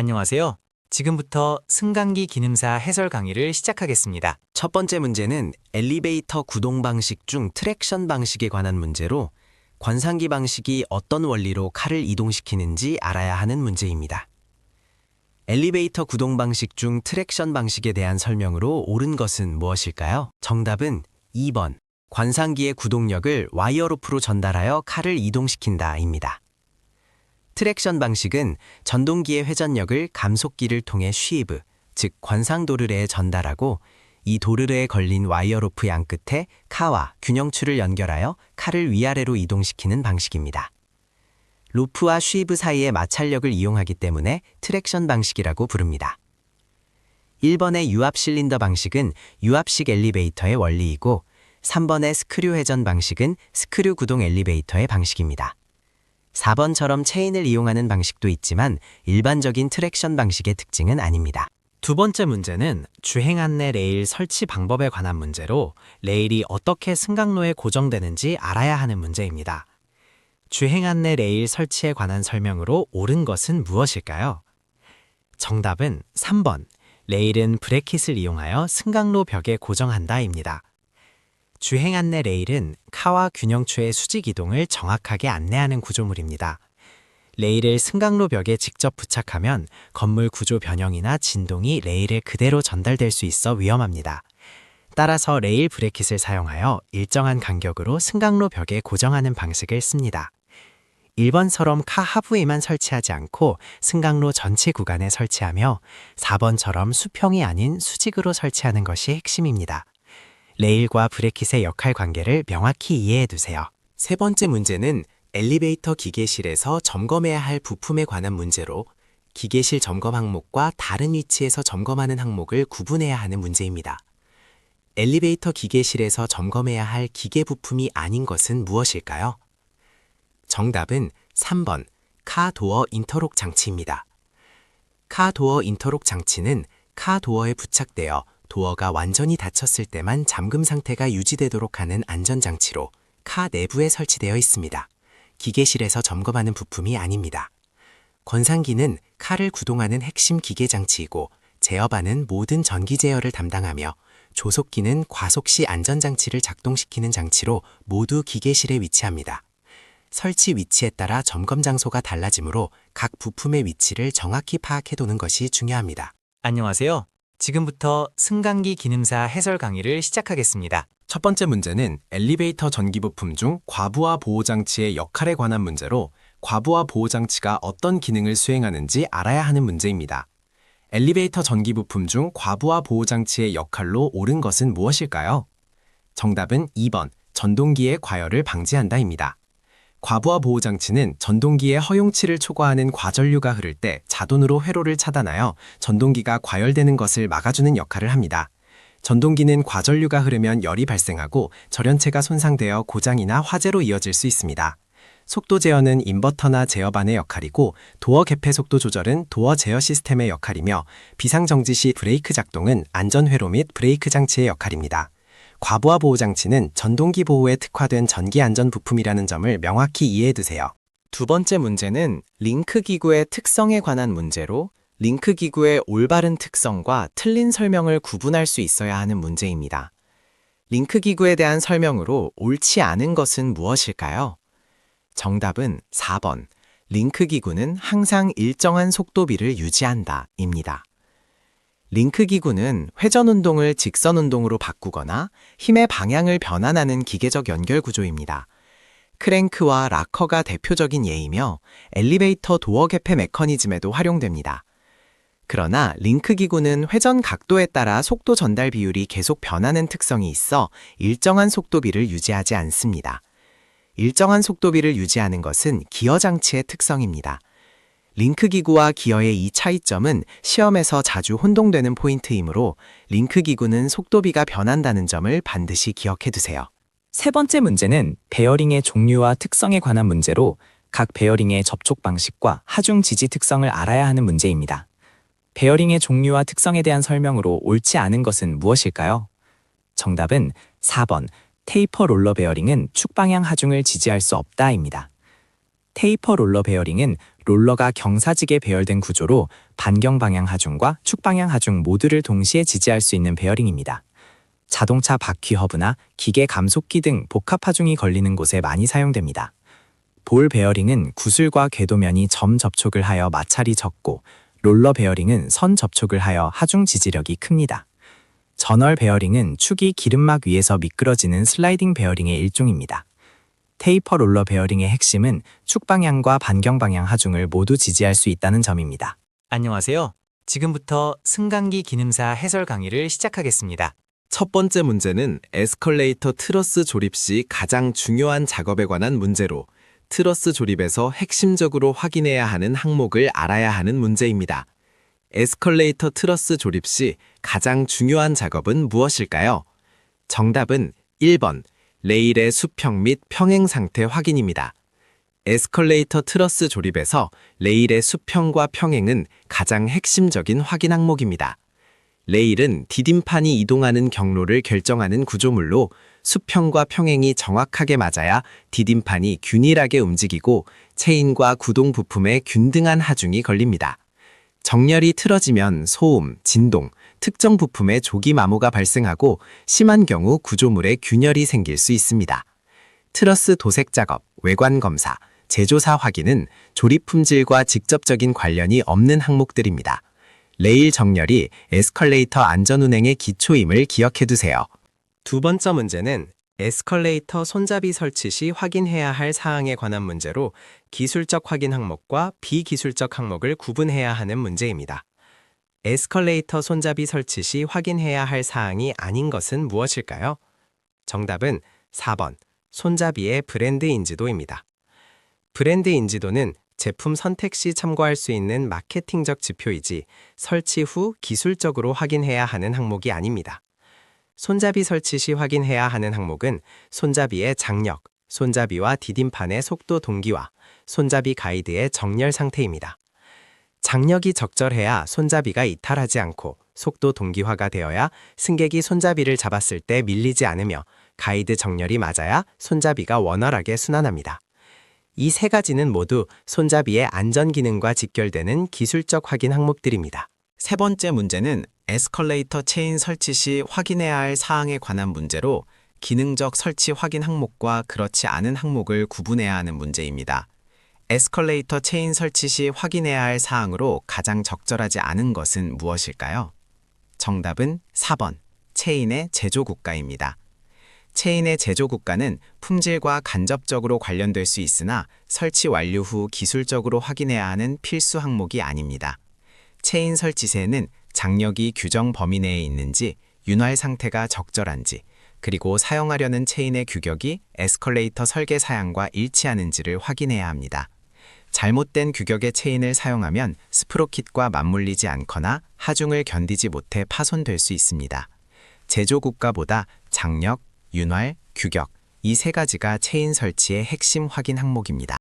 안녕하세요. 지금부터 승강기 기능사 해설 강의를 시작하겠습니다. 첫 번째 문제는 엘리베이터 구동 방식 중 트랙션 방식에 관한 문제로 관상기 방식이 어떤 원리로 칼을 이동시키는지 알아야 하는 문제입니다. 엘리베이터 구동 방식 중 트랙션 방식에 대한 설명으로 옳은 것은 무엇일까요? 정답은 2번. 관상기의 구동력을 와이어로프로 전달하여 칼을 이동시킨다입니다. 트랙션 방식은 전동기의 회전력을 감속기를 통해 쉬브, 즉 관상도르래에 전달하고 이 도르래에 걸린 와이어로프 양 끝에 카와 균형추를 연결하여 칼을 위아래로 이동시키는 방식입니다. 로프와 쉬브 사이의 마찰력을 이용하기 때문에 트랙션 방식이라고 부릅니다. 1번의 유압 실린더 방식은 유압식 엘리베이터의 원리이고 3번의 스크류 회전 방식은 스크류 구동 엘리베이터의 방식입니다. 4번처럼 체인을 이용하는 방식도 있지만 일반적인 트랙션 방식의 특징은 아닙니다. 두 번째 문제는 주행 안내 레일 설치 방법에 관한 문제로 레일이 어떻게 승강로에 고정되는지 알아야 하는 문제입니다. 주행 안내 레일 설치에 관한 설명으로 옳은 것은 무엇일까요? 정답은 3번. 레일은 브레킷을 이용하여 승강로 벽에 고정한다입니다. 주행 안내 레일은 카와 균형추의 수직 이동을 정확하게 안내하는 구조물입니다. 레일을 승강로 벽에 직접 부착하면 건물 구조 변형이나 진동이 레일에 그대로 전달될 수 있어 위험합니다. 따라서 레일 브레킷을 사용하여 일정한 간격으로 승강로 벽에 고정하는 방식을 씁니다. 1번처럼 카 하부에만 설치하지 않고 승강로 전체 구간에 설치하며 4번처럼 수평이 아닌 수직으로 설치하는 것이 핵심입니다. 레일과 브레킷의 역할 관계를 명확히 이해해 두세요. 세 번째 문제는 엘리베이터 기계실에서 점검해야 할 부품에 관한 문제로 기계실 점검 항목과 다른 위치에서 점검하는 항목을 구분해야 하는 문제입니다. 엘리베이터 기계실에서 점검해야 할 기계 부품이 아닌 것은 무엇일까요? 정답은 3번 카 도어 인터록 장치입니다. 카 도어 인터록 장치는 카 도어에 부착되어 도어가 완전히 닫혔을 때만 잠금 상태가 유지되도록 하는 안전장치로 카 내부에 설치되어 있습니다. 기계실에서 점검하는 부품이 아닙니다. 권상기는 카를 구동하는 핵심 기계 장치이고 제어반은 모든 전기 제어를 담당하며 조속기는 과속 시 안전장치를 작동시키는 장치로 모두 기계실에 위치합니다. 설치 위치에 따라 점검 장소가 달라지므로 각 부품의 위치를 정확히 파악해두는 것이 중요합니다. 안녕하세요. 지금부터 승강기 기능사 해설 강의를 시작하겠습니다. 첫 번째 문제는 엘리베이터 전기 부품 중 과부하 보호장치의 역할에 관한 문제로 과부하 보호장치가 어떤 기능을 수행하는지 알아야 하는 문제입니다. 엘리베이터 전기 부품 중 과부하 보호장치의 역할로 옳은 것은 무엇일까요? 정답은 2번, 전동기의 과열을 방지한다입니다. 과부하 보호장치는 전동기의 허용치를 초과하는 과전류가 흐를 때 자동으로 회로를 차단하여 전동기가 과열되는 것을 막아주는 역할을 합니다. 전동기는 과전류가 흐르면 열이 발생하고 절연체가 손상되어 고장이나 화재로 이어질 수 있습니다. 속도 제어는 인버터나 제어반의 역할이고 도어 개폐 속도 조절은 도어 제어 시스템의 역할이며 비상정지 시 브레이크 작동은 안전회로 및 브레이크 장치의 역할입니다. 과부하 보호장치는 전동기 보호에 특화된 전기안전 부품이라는 점을 명확히 이해해두세요. 두 번째 문제는 링크 기구의 특성에 관한 문제로 링크 기구의 올바른 특성과 틀린 설명을 구분할 수 있어야 하는 문제입니다. 링크 기구에 대한 설명으로 옳지 않은 것은 무엇일까요? 정답은 4번. 링크 기구는 항상 일정한 속도비를 유지한다 입니다. 링크 기구는 회전 운동을 직선 운동으로 바꾸거나 힘의 방향을 변환하는 기계적 연결 구조입니다. 크랭크와 락커가 대표적인 예이며 엘리베이터 도어 개폐 메커니즘에도 활용됩니다. 그러나 링크 기구는 회전 각도에 따라 속도 전달 비율이 계속 변하는 특성이 있어 일정한 속도비를 유지하지 않습니다. 일정한 속도비를 유지하는 것은 기어 장치의 특성입니다. 링크 기구와 기어의 이 차이점은 시험에서 자주 혼동되는 포인트이므로 링크 기구는 속도비가 변한다는 점을 반드시 기억해 두세요. 세 번째 문제는 베어링의 종류와 특성에 관한 문제로 각 베어링의 접촉 방식과 하중 지지 특성을 알아야 하는 문제입니다. 베어링의 종류와 특성에 대한 설명으로 옳지 않은 것은 무엇일까요? 정답은 4번. 테이퍼 롤러 베어링은 축방향 하중을 지지할 수 없다입니다. 테이퍼 롤러 베어링은 롤러가 경사지게 배열된 구조로 반경방향 하중과 축방향 하중 모두를 동시에 지지할 수 있는 베어링입니다. 자동차 바퀴 허브나 기계 감속기 등 복합 하중이 걸리는 곳에 많이 사용됩니다. 볼 베어링은 구슬과 궤도면이 점 접촉을 하여 마찰이 적고, 롤러 베어링은 선 접촉을 하여 하중 지지력이 큽니다. 전월 베어링은 축이 기름막 위에서 미끄러지는 슬라이딩 베어링의 일종입니다. 테이퍼 롤러 베어링의 핵심은 축방향과 반경방향 하중을 모두 지지할 수 있다는 점입니다. 안녕하세요. 지금부터 승강기 기능사 해설 강의를 시작하겠습니다. 첫 번째 문제는 에스컬레이터 트러스 조립 시 가장 중요한 작업에 관한 문제로 트러스 조립에서 핵심적으로 확인해야 하는 항목을 알아야 하는 문제입니다. 에스컬레이터 트러스 조립 시 가장 중요한 작업은 무엇일까요? 정답은 1번, 레일의 수평 및 평행 상태 확인입니다. 에스컬레이터 트러스 조립에서 레일의 수평과 평행은 가장 핵심적인 확인 항목입니다. 레일은 디딤판이 이동하는 경로를 결정하는 구조물로 수평과 평행이 정확하게 맞아야 디딤판이 균일하게 움직이고 체인과 구동 부품에 균등한 하중이 걸립니다. 정렬이 틀어지면 소음, 진동, 특정 부품에 조기 마모가 발생하고 심한 경우 구조물에 균열이 생길 수 있습니다. 트러스 도색 작업, 외관 검사, 제조사 확인은 조립 품질과 직접적인 관련이 없는 항목들입니다. 레일 정렬이 에스컬레이터 안전운행의 기초임을 기억해두세요. 두 번째 문제는 에스컬레이터 손잡이 설치 시 확인해야 할 사항에 관한 문제로 기술적 확인 항목과 비기술적 항목을 구분해야 하는 문제입니다. 에스컬레이터 손잡이 설치 시 확인해야 할 사항이 아닌 것은 무엇일까요? 정답은 4번, 손잡이의 브랜드 인지도입니다. 브랜드 인지도는 제품 선택 시 참고할 수 있는 마케팅적 지표이지 설치 후 기술적으로 확인해야 하는 항목이 아닙니다. 손잡이 설치 시 확인해야 하는 항목은 손잡이의 장력, 손잡이와 디딤판의 속도 동기화, 손잡이 가이드의 정렬 상태입니다. 장력이 적절해야 손잡이가 이탈하지 않고 속도 동기화가 되어야 승객이 손잡이를 잡았을 때 밀리지 않으며 가이드 정렬이 맞아야 손잡이가 원활하게 순환합니다. 이 세 가지는 모두 손잡이의 안전 기능과 직결되는 기술적 확인 항목들입니다. 세 번째 문제는 에스컬레이터 체인 설치 시 확인해야 할 사항에 관한 문제로 기능적 설치 확인 항목과 그렇지 않은 항목을 구분해야 하는 문제입니다. 에스컬레이터 체인 설치 시 확인해야 할 사항으로 가장 적절하지 않은 것은 무엇일까요? 정답은 4번, 체인의 제조 국가입니다. 체인의 제조 국가는 품질과 간접적으로 관련될 수 있으나 설치 완료 후 기술적으로 확인해야 하는 필수 항목이 아닙니다. 체인 설치 시에는 장력이 규정 범위 내에 있는지, 윤활 상태가 적절한지, 그리고 사용하려는 체인의 규격이 에스컬레이터 설계 사양과 일치하는지를 확인해야 합니다. 잘못된 규격의 체인을 사용하면 스프로킷과 맞물리지 않거나 하중을 견디지 못해 파손될 수 있습니다. 제조 국가보다 장력, 윤활, 규격, 이 세 가지가 체인 설치의 핵심 확인 항목입니다.